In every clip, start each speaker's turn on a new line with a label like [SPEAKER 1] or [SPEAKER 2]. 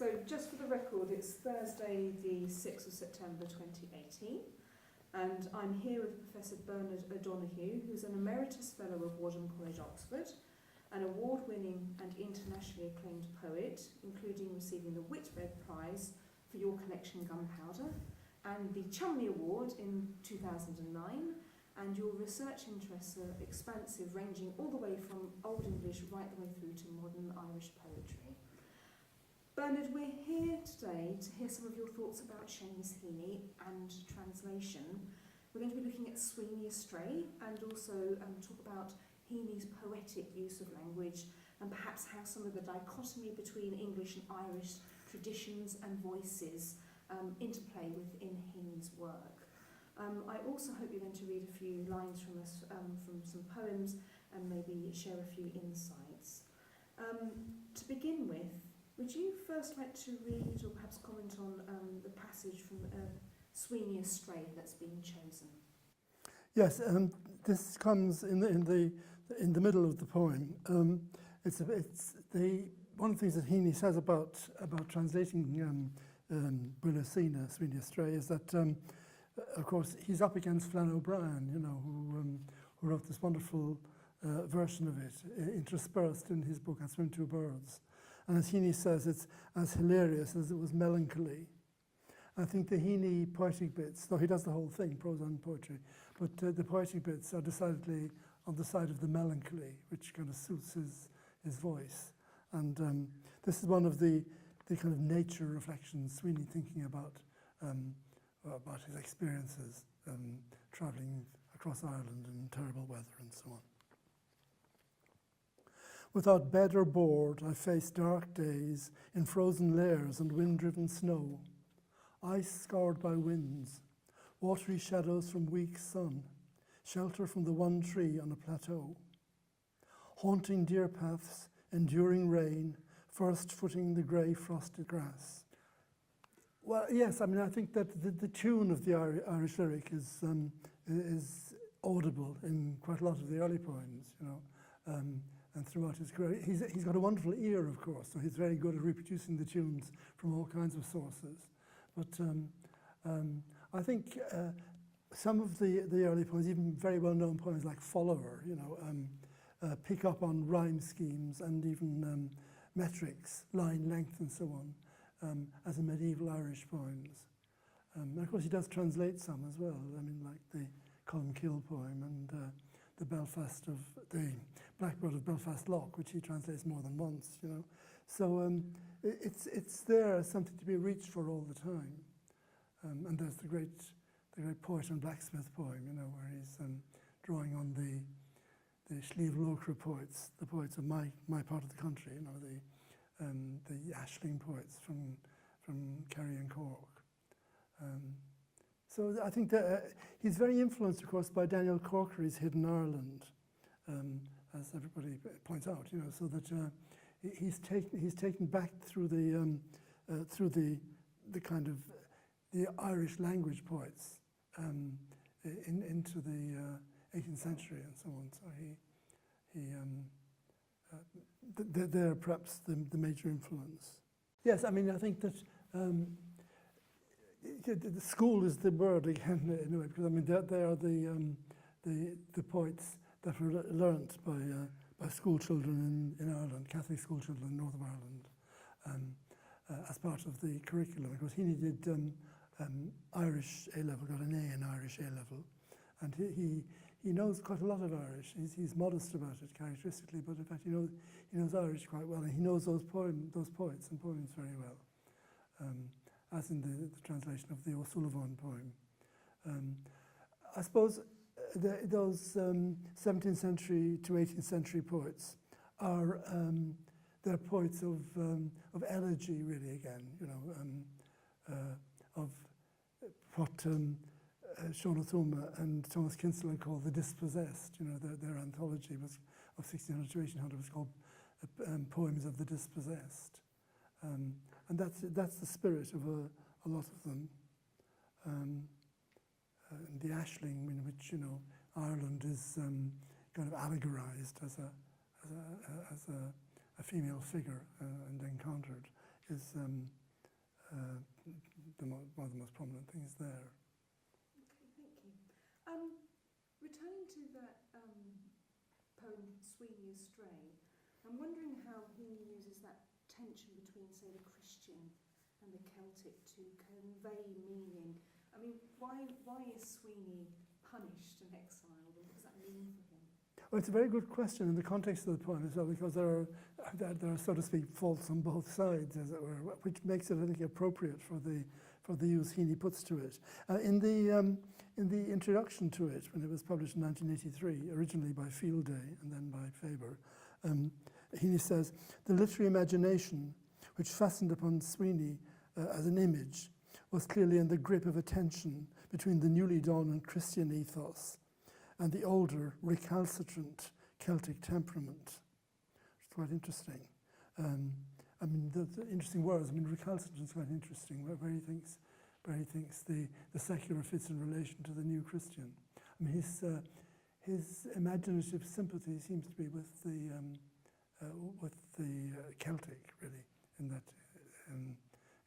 [SPEAKER 1] So just for the record, it's Thursday the 6th of September 2018, and I'm here with Professor Bernard O'Donoghue, who's an Emeritus Fellow of Wadham College, Oxford, an award-winning and internationally acclaimed poet, including receiving the Whitbread Prize for your collection Gunpowder, and the Chumley Award in 2009, and your research interests are expansive, ranging all the way from Old English right the way through to modern Irish poetry. Bernard, we're here today to hear some of your thoughts about Shelley's Heaney and translation. We're going to be looking at Sweeney Astray and also talk about Heaney's poetic use of language and perhaps how some of the dichotomy between English and Irish traditions and voices interplay within Heaney's work. I also hope you're going to read a few lines from us from some poems and maybe share a few insights. To begin with, would you first like to read or perhaps comment on the passage from Sweeney Astray that's been chosen?
[SPEAKER 2] Yes, this comes in the middle of the poem. It's one of the things that Heaney says about translating Sweeney Astray is that, of course, he's up against Flann O'Brien, who wrote this wonderful version of it, interspersed in his book I Swim Two Birds. And as Heaney says, it's as hilarious as it was melancholy. I think the Heaney poetic bits, though he does the whole thing, prose and poetry, but the poetic bits are decidedly on the side of the melancholy, which kind of suits his voice. And this is one of the kind of nature reflections, Sweeney thinking about his experiences travelling across Ireland in terrible weather and so on. Without bed or board, I face dark days in frozen lairs and wind-driven snow, ice scoured by winds, watery shadows from weak sun, shelter from the one tree on a plateau, haunting deer paths, enduring rain, first footing the grey frosted grass. Well, yes, I mean, I think that the tune of the Irish lyric is audible in quite a lot of the early poems, and throughout his career. He's got a wonderful ear, of course, so he's very good at reproducing the tunes from all kinds of sources. But I think some of the early poems, even very well-known poems like Follower, pick up on rhyme schemes and even metrics, line length and so on, as in medieval Irish poems. And of course he does translate some as well, I mean, like the Colmcille poem and the Blackbird of Belfast Loch, which he translates more than once, So it's there, something to be reached for all the time. And there's the great poet and blacksmith poem, where he's drawing on the Slieve Locre poets, the poets of my part of the country, the Ashling poets from Kerry and Cork. So I think that he's very influenced, of course, by Daniel Corkery's Hidden Ireland, as everybody points out. So that he's taken back through the kind of the Irish language poets into the 18th century and so on. So they're perhaps the major influence. Yes, I mean, I think that. The school is the word again, in a way, because I mean they are the poets that were learnt by school children in Ireland, Catholic school children in North of Ireland, as part of the curriculum. Of course, Heaney did Irish A-level, got an A in Irish A-level, and he knows quite a lot of Irish. He's modest about it characteristically, but in fact he knows Irish quite well, and he knows those poets and poems very well. As in the translation of the O'Sullivan poem. I suppose those 17th century to 18th century poets are they're poets of elegy, really, again, of what Sean O'Thoma and Thomas Kinsella call the dispossessed. Their anthology was of 1600 to 1800 was called Poems of the Dispossessed. And that's the spirit of a lot of them. The Ashling, in which Ireland is kind of allegorized as a female figure and encountered, is one of the most prominent things there.
[SPEAKER 1] Okay, thank you. Returning to that poem Sweeney Astray, I'm wondering how he uses that tension between, say, the Christian and the Celtic to convey meaning. I mean, why is Sweeney punished and exiled, and what does that mean for him?
[SPEAKER 2] Well, it's a very good question in the context of the poem as well, because there are, so to speak, faults on both sides, as it were, which makes it, I think, appropriate for the use Heaney puts to it. In the introduction to it, when it was published in 1983, originally by Fieldday and then by Faber, Heaney says, "The literary imagination, which fastened upon Sweeney as an image, was clearly in the grip of a tension between the newly dawned and Christian ethos and the older, recalcitrant Celtic temperament." It's quite interesting. I mean, the interesting words. I mean, recalcitrant is quite interesting, where he thinks the secular fits in relation to the new Christian. I mean, his imaginative sympathy seems to be with the Celtic, really, in that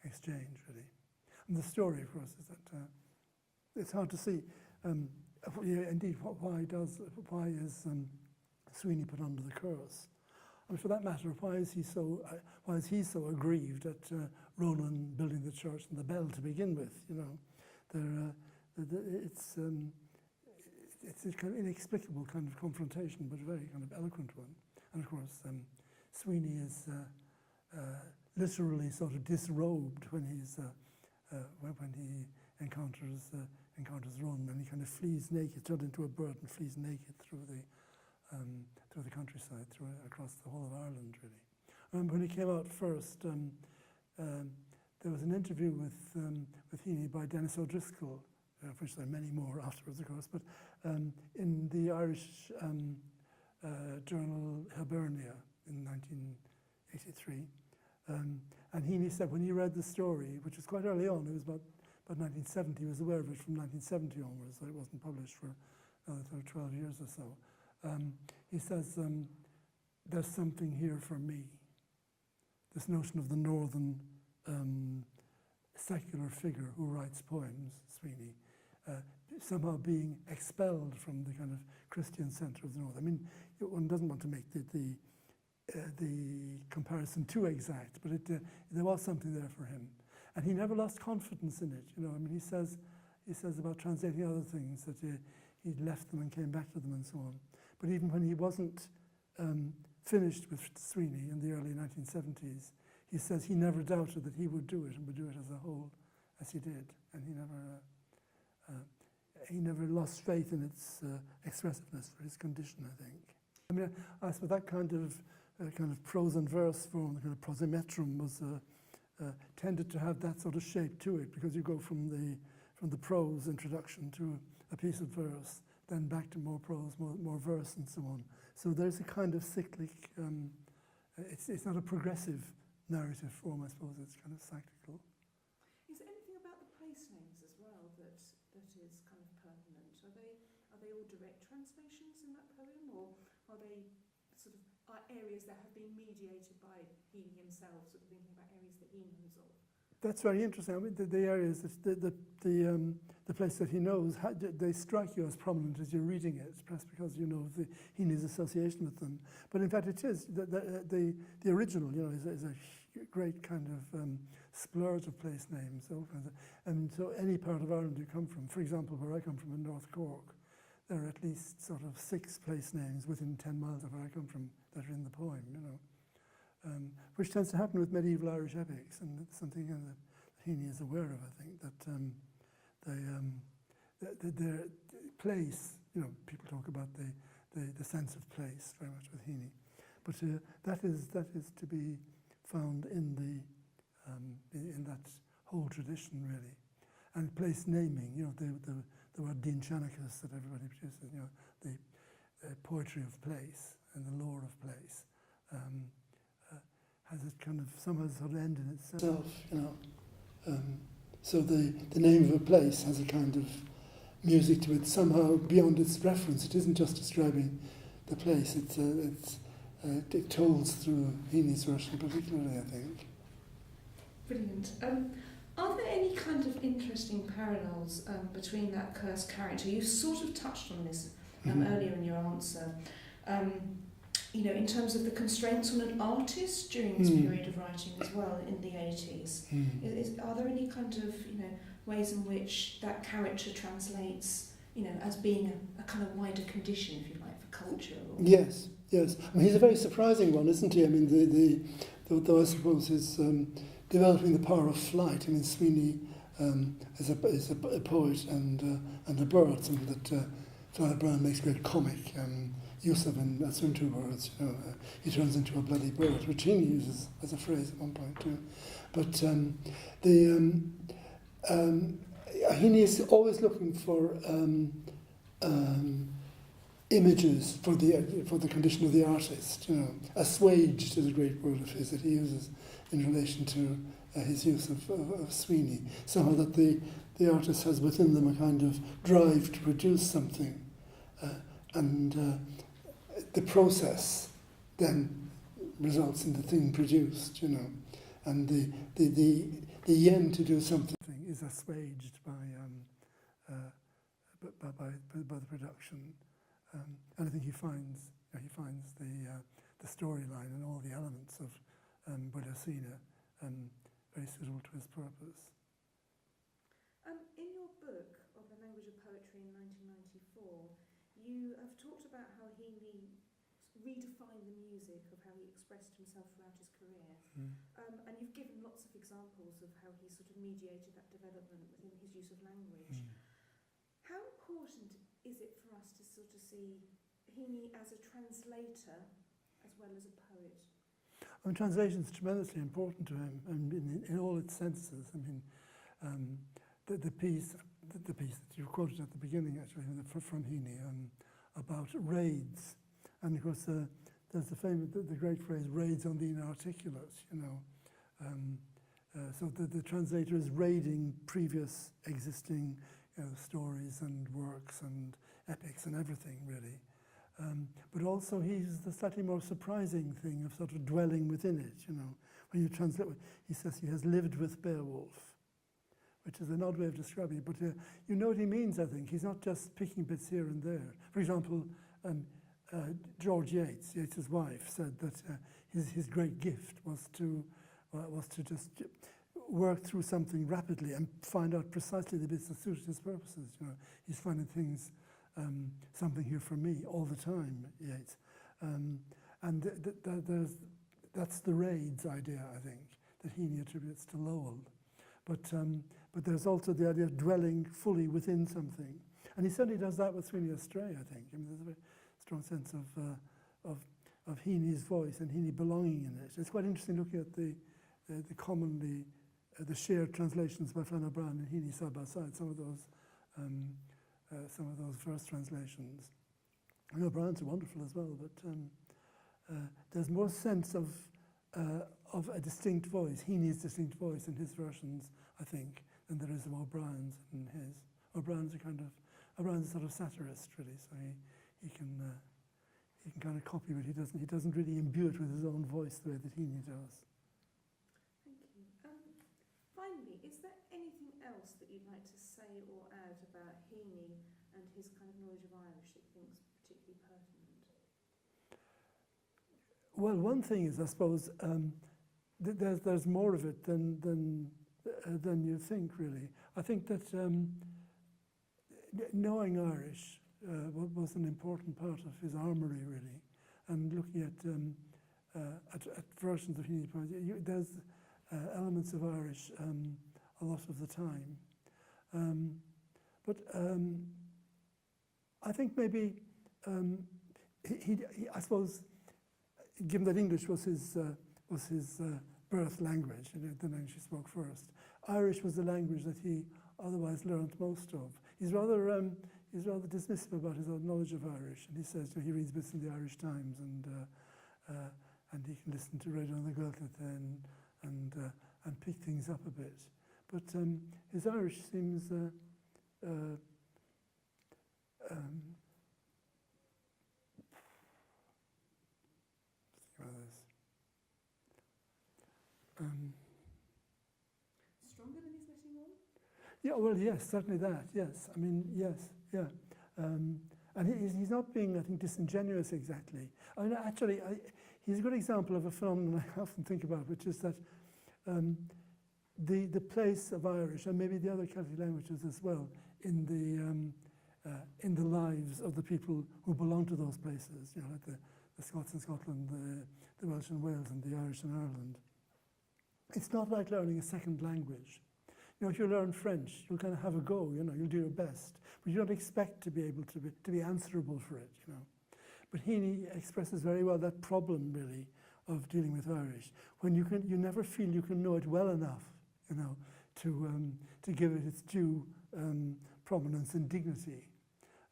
[SPEAKER 2] exchange, really. And the story, of course, is that it's hard to see. Indeed, why is Sweeney put under the curse? I mean, for that matter, why is he so aggrieved at Ronan building the church and the bell to begin with? You know, it's a kind of inexplicable kind of confrontation, but a very kind of eloquent one. And of course, Sweeney is literally sort of disrobed when he encounters Ronan, and he kind of flees naked, turned into a bird, and flees naked through the countryside, across the whole of Ireland, really. I remember when he came out first, there was an interview with Heaney by Dennis O'Driscoll, of which there are many more afterwards, of course, but in the Irish journal Hibernia in 1983. And Heaney said when he read the story, which was quite early on, it was about 1970, he was aware of it from 1970 onwards, so it wasn't published for another 12 years or so. He says, "There's something here for me." This notion of the northern secular figure who writes poems, Sweeney, somehow being expelled from the kind of Christian centre of the north. I mean, one doesn't want to make the comparison too exact, but there was something there for him. And he never lost confidence in it. You know, I mean, he says about translating other things that he'd left them and came back to them and so on. But even when he wasn't finished with Sweeney in the early 1970s, he says he never doubted that he would do it and would do it as a whole, as he did. And he never lost faith in its expressiveness for his condition, I think. I mean, I suppose that kind of prose and verse form, the kind of prosimetrum, was tended to have that sort of shape to it, because you go from the prose introduction to a piece of verse, then back to more prose, more verse, and so on. So there's a kind of cyclic. It's not a progressive narrative form, I suppose. It's kind of cyclical.
[SPEAKER 1] Is there anything about the place names as well that is kind of pertinent? Are they all direct translations in that poem, or are they sort of areas that have been mediated by Heaney himself, sort of thinking about areas that he knows of?
[SPEAKER 2] That's very interesting. I mean, the areas, the place that he knows, they strike you as prominent as you're reading it, perhaps because you know Heaney's association with them. But in fact, it is the original. You know, is a great kind of splurge of place names. And so, any part of Ireland you come from, for example, where I come from in North Cork, there are at least sort of 6 place names within 10 miles of where I come from that are in the poem. You know. Which tends to happen with medieval Irish epics, and it's something that Heaney is aware of, I think, that their place, you know, people talk about the sense of place very much with Heaney, but that is to be found in that whole tradition, really. And place naming, you know, the word Dean Chanachus that everybody produces, you know, the poetry of place and the lore of place. Has it kind of somehow sort of end in itself, you know. So the name of a place has a kind of music to it, somehow beyond its reference. It isn't just describing the place. It tolls through Heaney's version particularly, I think.
[SPEAKER 1] Brilliant. Are there any kind of interesting parallels between that cursed character? You sort of touched on this earlier in your answer. In terms of the constraints on an artist during this period of writing as well in the 80s. Are there any kind of ways in which that character translates as being a kind of wider condition, if you like, for culture? Or
[SPEAKER 2] Yes. I mean, he's a very surprising one, isn't he? I mean, though I suppose his developing the power of flight. I mean, Sweeney is a poet and a bird, something that Flannery Brown makes great comic use of in Swim Two Birds. He turns into a bloody bird, which he uses as a phrase at one point too. But Heaney is always looking for images for the condition of the artist. Assuaged is a great word of his that he uses in relation to his use of Sweeney. Somehow that the artist has within them a kind of drive to produce something, and the process then results in the thing produced. And the yen to do something is assuaged by the production. And I think he finds the storyline and all the elements of Budasina very suitable to his purpose.
[SPEAKER 1] In your book of The Language of Poetry in 1994, you have talked about how Heaney redefined the music of how he expressed himself throughout his career. And you've given lots of examples of how he sort of mediated that development within his use of language. How important is it for us to sort of see Heaney as a translator as well as a poet?
[SPEAKER 2] I mean, translation is tremendously important to him, and in all its senses. I mean, the piece that you quoted at the beginning, actually, from Heaney, about raids, and of course there's the great phrase "raids on the inarticulate." So the translator is raiding previous existing stories and works and epics and everything, really. But also he's the slightly more surprising thing of sort of dwelling within it, When you translate, he says he has lived with Beowulf, which is an odd way of describing it, but you know what he means, I think. He's not just picking bits here and there. For example, George Yates's wife, said that his great gift was to just work through something rapidly and find out precisely the bits that suited his purposes. He's finding things, something here for me all the time, Yates. And that's the raids idea, I think, that Heaney attributes to Lowell. But there's also the idea of dwelling fully within something. And he certainly does that with Sweeney Astray, I think. I mean, there's a very strong sense of Heaney's voice and Heaney belonging in it. It's quite interesting looking at the shared translations by Flannery Brown and Heaney side by side. Some of those first translations. I know Brown's are wonderful as well, but there's more sense of a distinct voice, Heaney's distinct voice in his versions, I think, than there is of O'Brien's in his. O'Brien's a sort of satirist, really, so he can kind of copy it. He doesn't really imbue it with his own voice the way that Heaney does.
[SPEAKER 1] Thank you. Finally, is there anything else that you'd like to say or add about Heaney and his kind of knowledge of Irish that you think is particularly pertinent?
[SPEAKER 2] Well, one thing is, I suppose, there's more of it than you think, really. I think that knowing Irish was an important part of his armoury, really, and looking at versions of Heaney poems, there's elements of Irish a lot of the time. But I think maybe I suppose, given that English was his birth language, the language he spoke first, Irish was the language that he otherwise learned most of. He's rather dismissive about his own knowledge of Irish, and he says he reads bits in the Irish Times, and he can listen to Radio on the Gaeltacht and pick things up a bit. But his Irish seems Yeah, well, yes, certainly that, yes. I mean, yes, yeah. And he's not being, I think, disingenuous exactly. I mean, actually, he's a good example of a phenomenon I often think about, which is that the place of Irish, and maybe the other Celtic languages as well, in the lives of the people who belong to those places, you know, like the Scots in Scotland, the Welsh in Wales, and the Irish in Ireland. It's not like learning a second language. You know, if you learn French, you'll kind of have a go, you know, you'll do your best. But you don't expect to be able to be answerable for it, you know. But Heaney expresses very well that problem, really, of dealing with Irish. When you never feel you can know it well enough, you know, to give it its due prominence and dignity.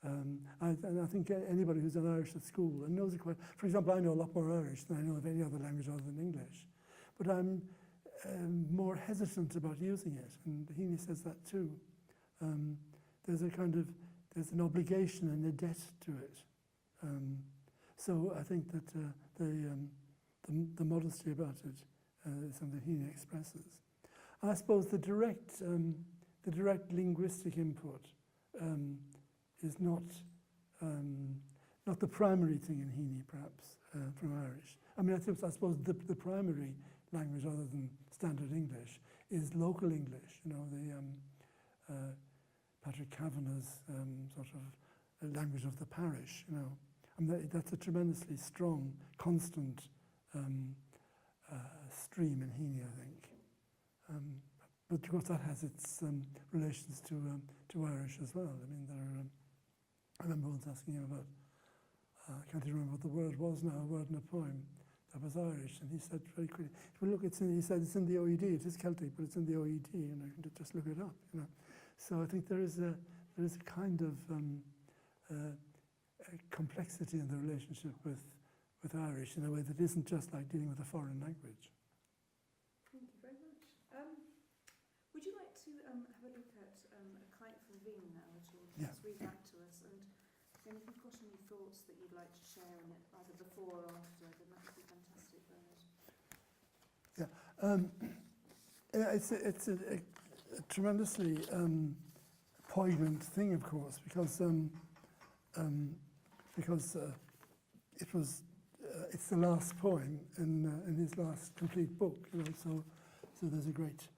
[SPEAKER 2] And I think anybody who's done Irish at school and knows it quite... For example, I know a lot more Irish than I know of any other language other than English. But I'm more hesitant about using it, and Heaney says that too. There's an obligation and a debt to it. So I think that the modesty about it is something Heaney expresses. And I suppose the direct linguistic input is not the primary thing in Heaney, perhaps, from Irish. I mean, I suppose the primary language, other than standard English, is local English. You know, the Patrick Kavanagh's sort of language of the parish. You know, and that's a tremendously strong, constant stream in Heaney, I think. But of course, that has its relations to Irish as well. I mean, I remember once asking him about. I can't even remember what the word was now. A word in a poem that was Irish, and he said very quickly, well, look, he said it's in the OED. It is Celtic, but it's in the OED, and I can just look it up. You know, so I think there is a kind of a complexity in the relationship with Irish in a way that isn't just like dealing with a foreign language.
[SPEAKER 1] Thank you very much. Would you like to have a look at A Kite from Wien now at all?
[SPEAKER 2] Yeah.
[SPEAKER 1] Just read that to us, and then if you've got any thoughts that you'd like to share on it, either before or after, then that would be fantastic, Bernard.
[SPEAKER 2] Yeah, it's a tremendously poignant thing, of course, because it's the last poem in his last complete book, you know. So there's a great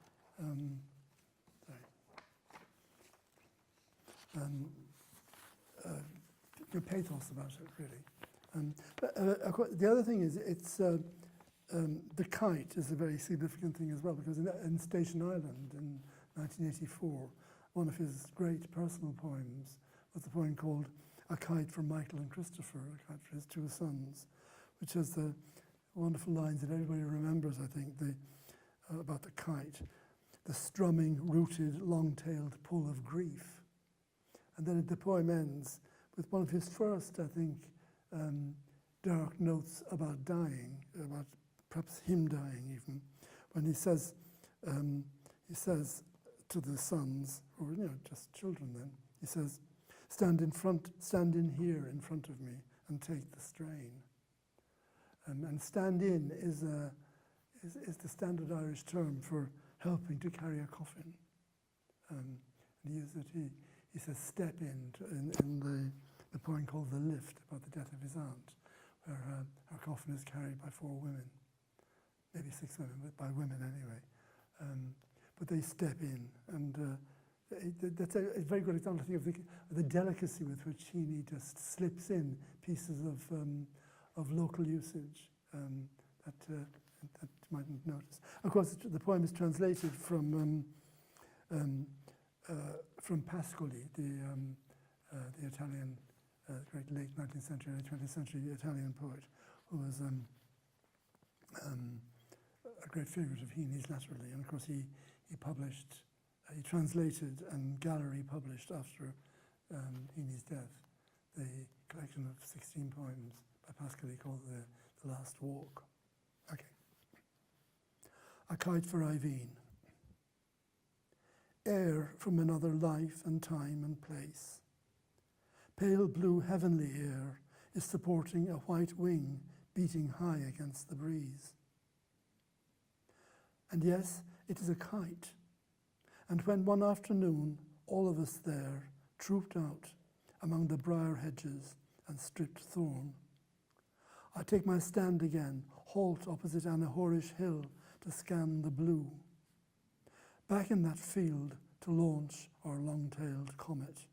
[SPEAKER 2] pathos about it, really. But the other thing is, it's the kite is a very significant thing as well, because in Station Island in 1984, one of his great personal poems was the poem called A Kite for Michael and Christopher, a kite for his two sons, which has the wonderful lines that everybody remembers, I think, about the kite. The strumming, rooted, long-tailed pull of grief. And then the poem ends with one of his first, I think, dark notes about dying, about perhaps him dying even, when he says to the sons, or you know, just children then, he says, stand in here in front of me and take the strain. And stand in is the standard Irish term for helping to carry a coffin. And he says step in the poem called The Lift, about the death of his aunt, where her coffin is carried by 4 women, maybe 6 women, but by women anyway. But they step in, and that's a very good example, I think, of the delicacy with which Heaney just slips in pieces of local usage that you mightn't notice. Of course, the poem is translated from Pascoli, the Italian, great late 19th century, early 20th century Italian poet, who was a great figure of Heaney's laterally. And of course, he translated and gallery published after Heaney's death the collection of 16 poems by Pascoli called The Last Walk. Okay. A Kite for Iveen. Air from another life and time and place. Pale blue heavenly air is supporting a white wing beating high against the breeze. And yes, it is a kite, And when one afternoon all of us there trooped out among the briar hedges and stripped thorn, I take my stand again, halt opposite Anahorish Hill to scan the blue. Back in that field to launch our long-tailed comet.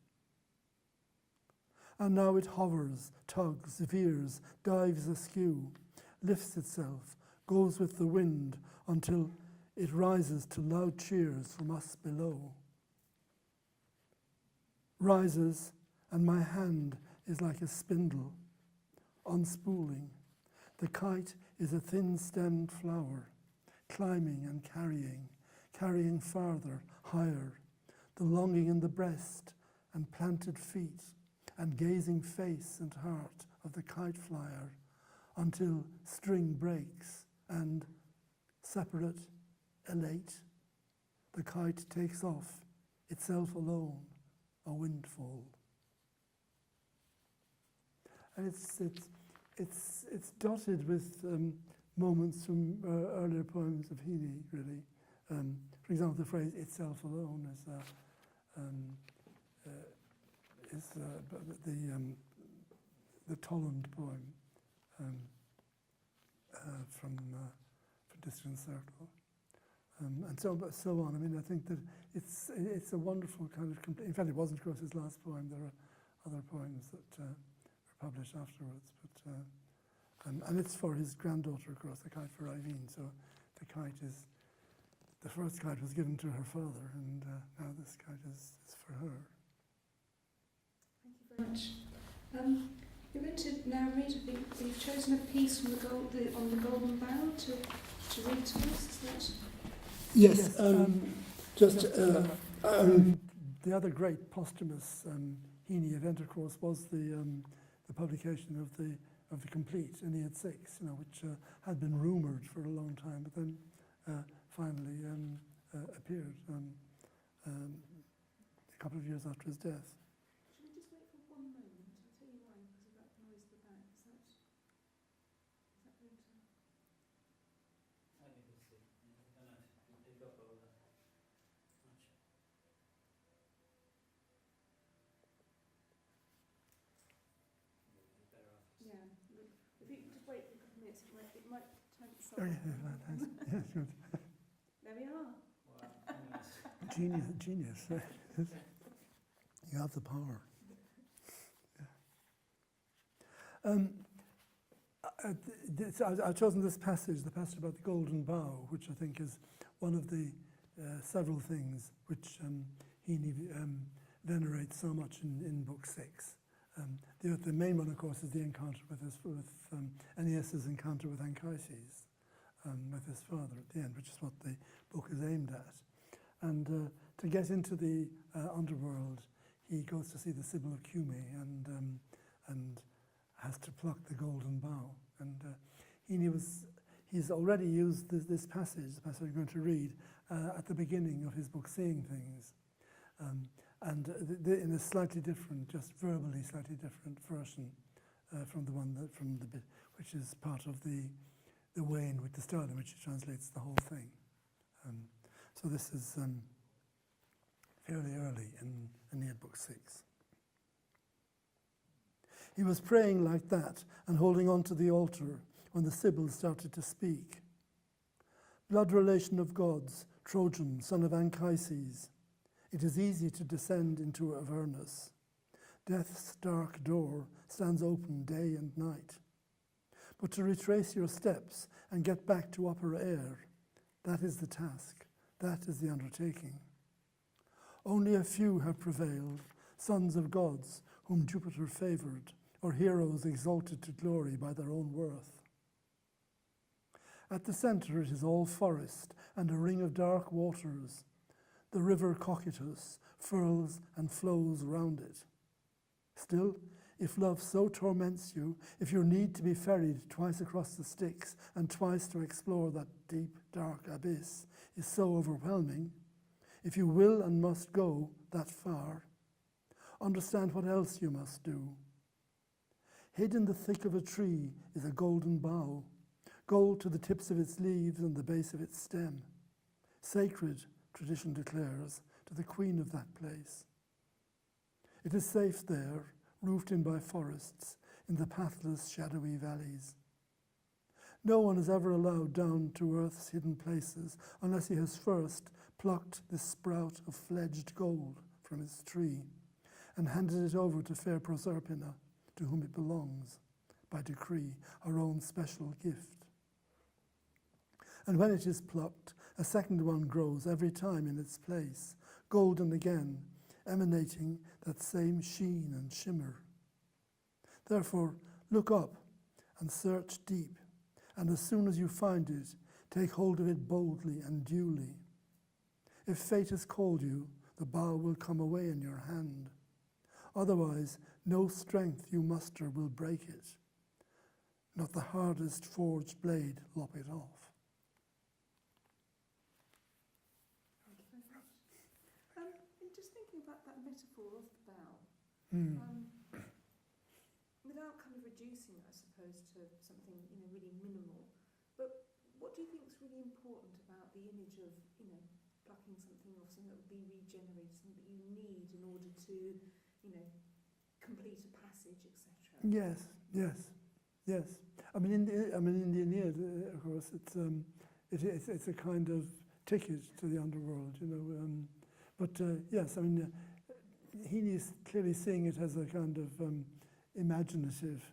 [SPEAKER 2] And now it hovers, tugs, veers, dives askew, lifts itself, goes with the wind until it rises to loud cheers from us below. Rises, and my hand is like a spindle, unspooling. The kite is a thin-stemmed flower, climbing and carrying farther, higher, the longing in the breast and planted feet and gazing face and heart of the kite flyer until string breaks and, separate, elate, the kite takes off, itself alone, a windfall. And it's dotted with moments from earlier poems of Heaney, really. For example, the phrase "itself alone" is the Tolland poem from Distant Circle, and so on. I mean, I think that it's a wonderful kind of. In fact, it wasn't Gross's last poem. There are other poems that were published afterwards, but and it's for his granddaughter, of course, the kite for Irene. So the first kite was given to her father, and now this kite is for her.
[SPEAKER 1] Thank you very much. You're going to now read. I think you've chosen a piece from on the Golden Bough to read to us. Is that?
[SPEAKER 2] Yes. The other great posthumous Heaney event, of course, was the publication of the complete Aeneid 6, which had been rumoured for a long time, but then finally appeared a couple of years after his death.
[SPEAKER 1] Should we just wait for 1 moment? I'll tell you why, because of that noise at the back. Is that going to...
[SPEAKER 3] I think we'll see. We're going to pick up all that much. Better off.
[SPEAKER 1] Yeah. If you could just wait for a couple of minutes, it might turn itself
[SPEAKER 2] Oh,
[SPEAKER 1] off.
[SPEAKER 2] yeah, yes, good.
[SPEAKER 1] There we are.
[SPEAKER 3] Wow,
[SPEAKER 2] Genius. You have the power. I've chosen this passage, the passage about the Golden Bough, which I think is one of the several things which Heaney venerates so much in Book 6. The main one, of course, is the encounter with Aeneas's encounter with Anchises, with his father at the end, which is what the book is aimed at. And to get into the underworld, he goes to see the Sibyl of Cumae and has to pluck the golden bough. And he's already used this passage, the passage I'm going to read, at the beginning of his book, Seeing Things. And in a slightly different, just verbally slightly different version from the bit, which is part of the way in which the style in which he translates the whole thing. So this is fairly early in Aeneid Book 6. He was praying like that and holding on to the altar when the Sibyl started to speak. Blood relation of gods, Trojan, son of Anchises. It is easy to descend into Avernus. Death's dark door stands open day and night. But to retrace your steps and get back to upper air, that is the task, that is the undertaking. Only a few have prevailed, sons of gods whom Jupiter favoured, or heroes exalted to glory by their own worth. At the centre it is all forest and a ring of dark waters. The river Cocytus furls and flows round it. Still, if love so torments you, if your need to be ferried twice across the Styx and twice to explore that deep, dark abyss is so overwhelming, if you will and must go that far, understand what else you must do. Hid in the thick of a tree is a golden bough, gold to the tips of its leaves and the base of its stem, sacred tradition declares, to the queen of that place. It is safe there, roofed in by forests, in the pathless, shadowy valleys. No one is ever allowed down to earth's hidden places unless he has first plucked this sprout of fledged gold from its tree and handed it over to fair Proserpina, to whom it belongs, by decree, our own special gift. And when it is plucked, a second one grows every time in its place, golden again, emanating that same sheen and shimmer. Therefore, look up and search deep, and as soon as you find it, take hold of it boldly and duly. If fate has called you, the bough will come away in your hand. Otherwise, no strength you muster will break it, not the hardest forged blade lop it off.
[SPEAKER 1] Thank you very much. Just thinking about that metaphor of the bow, without kind of reducing it, I suppose, to something really minimal, but what do you think is really important about the image of plucking something off, something that would be regenerated, something that you need in order to complete a passage, etc.?
[SPEAKER 2] Yes. I mean, in the Aeneid, of course, it's a kind of ticket to the underworld, But yes, I mean, Heaney is clearly seeing it as a kind of imaginative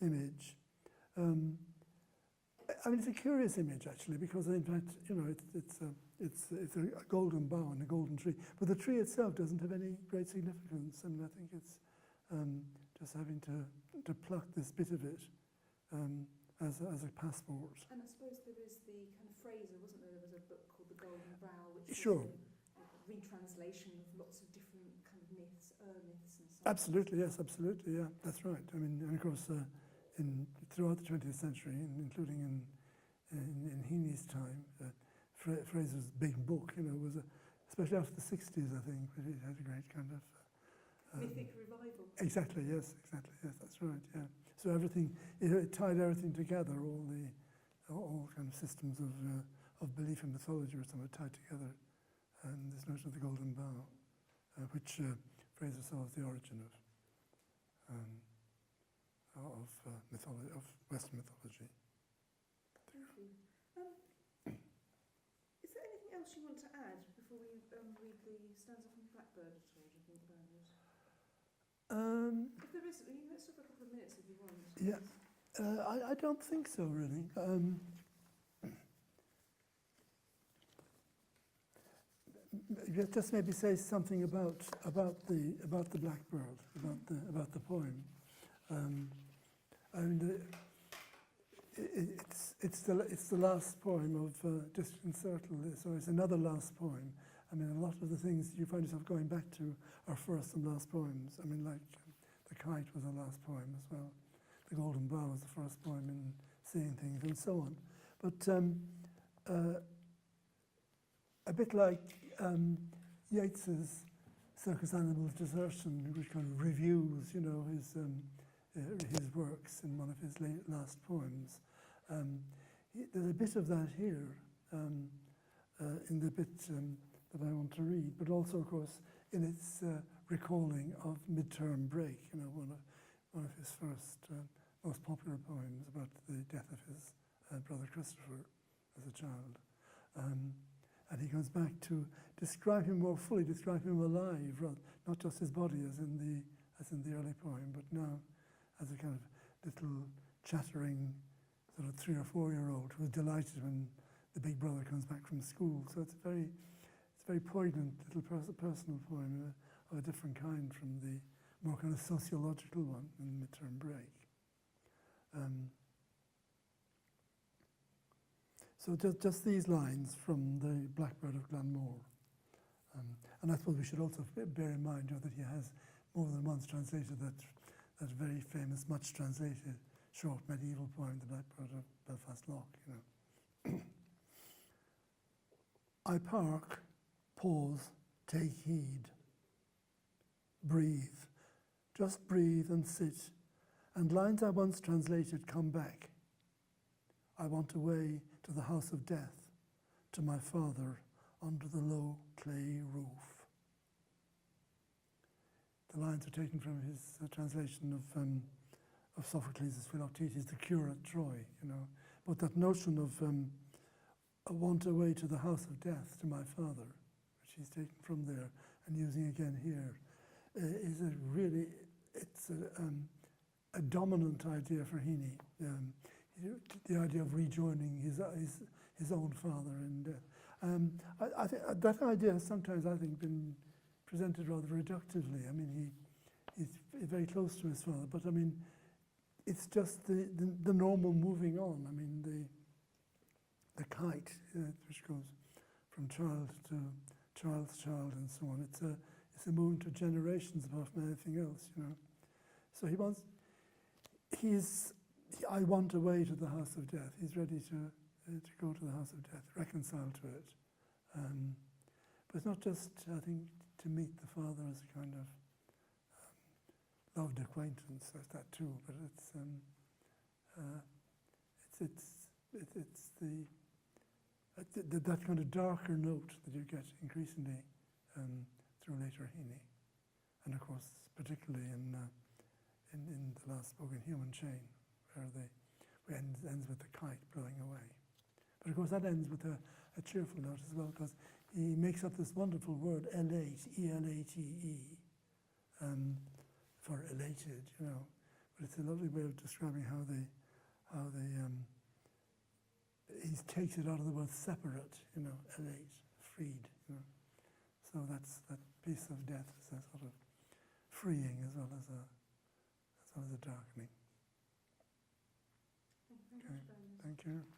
[SPEAKER 2] image. I mean, it's a curious image actually, because in fact, it's a golden bough and a golden tree, but the tree itself doesn't have any great significance. I mean, I think it's just having to pluck this bit of it as a passport.
[SPEAKER 1] And I suppose there is the kind of Fraser, wasn't there? There was a book called The Golden Bough, which
[SPEAKER 2] Sure.
[SPEAKER 1] was a retranslation of lots of different kind of myths, myths and so on.
[SPEAKER 2] Absolutely, yes, absolutely, yeah, that's right. I mean, and of course, throughout the 20th century, including in Heaney's time, Fraser's big book, was especially after the 60s, I think, but it had a great kind of
[SPEAKER 1] mythic revival.
[SPEAKER 2] Exactly, yes, that's right, yeah. So everything, it tied everything together, all kind of systems of belief and mythology were somewhat tied together. And this notion of the golden bough, which Fraser saw as the origin of Western mythology.
[SPEAKER 1] Thank you. Is there anything else you want to add before we read the stanza from Blackbird at all, do you think, Bernard? If there is, let's have a couple of minutes if you want.
[SPEAKER 2] Yeah, I don't think so, really. Just maybe say something about the Blackbird, about the poem. I mean, it's the last poem of Distant Circle, so it's another last poem. I mean, a lot of the things you find yourself going back to are first and last poems. I mean, like The Kite was a last poem as well. The Golden Bough was the first poem in Seeing Things, and so on. But a bit like Yeats's Circus Animals Desertion, which kind of reviews, his works in one of his last poems. There's a bit of that here in the bit that I want to read, but also, of course, in its recalling of Midterm Break, one of his first, most popular poems about the death of his brother Christopher as a child. And he goes back to describe him more fully, describe him alive, not just his body as in the early poem, but now as a kind of little chattering sort of 3 or 4 year old who is delighted when the big brother comes back from school. So it's a very poignant little personal poem of a different kind from the more kind of sociological one in Midterm Break. So just these lines from the Blackbird of Glanmore. And I suppose we should also bear in mind that he has more than once translated that very famous, much translated, short medieval poem, The Blackbird of Belfast Lough. I park, pause, take heed. Breathe, just breathe and sit, and lines I once translated come back. I want away to the house of death, to my father under the low clay roof. The lines are taken from his translation of Sophocles' Philoctetes, the cure at Troy, you know. But that notion of I want away to the house of death, to my father, which he's taken from there and using again here, is a really, it's a dominant idea for Heaney. The idea of rejoining his own father in death. I think that idea has sometimes, I think, been presented rather reductively. I mean, he's very close to his father, but I mean, it's just the normal moving on. I mean, the kite, which goes from child to child's child and so on. It's a movement of generations apart from anything else, you know. So I want a way to the house of death. He's ready to go to the house of death, reconcile to it. But it's not just, I think, to meet the father as a kind of loved acquaintance, there's that too, but it's that kind of darker note that you get increasingly through later Heaney, and of course particularly in the last book, in Human Chain, where ends with the kite blowing away. But of course that ends with a cheerful note as well, because he makes up this wonderful word elate, E-L-A-T-E, for elated, you know. But it's a lovely way of describing how he takes it out of the word separate, you know, elate, freed, you know. So that piece of death is a sort of freeing as well as a darkening.
[SPEAKER 1] Thank you very much, Bernard.
[SPEAKER 2] Thank you.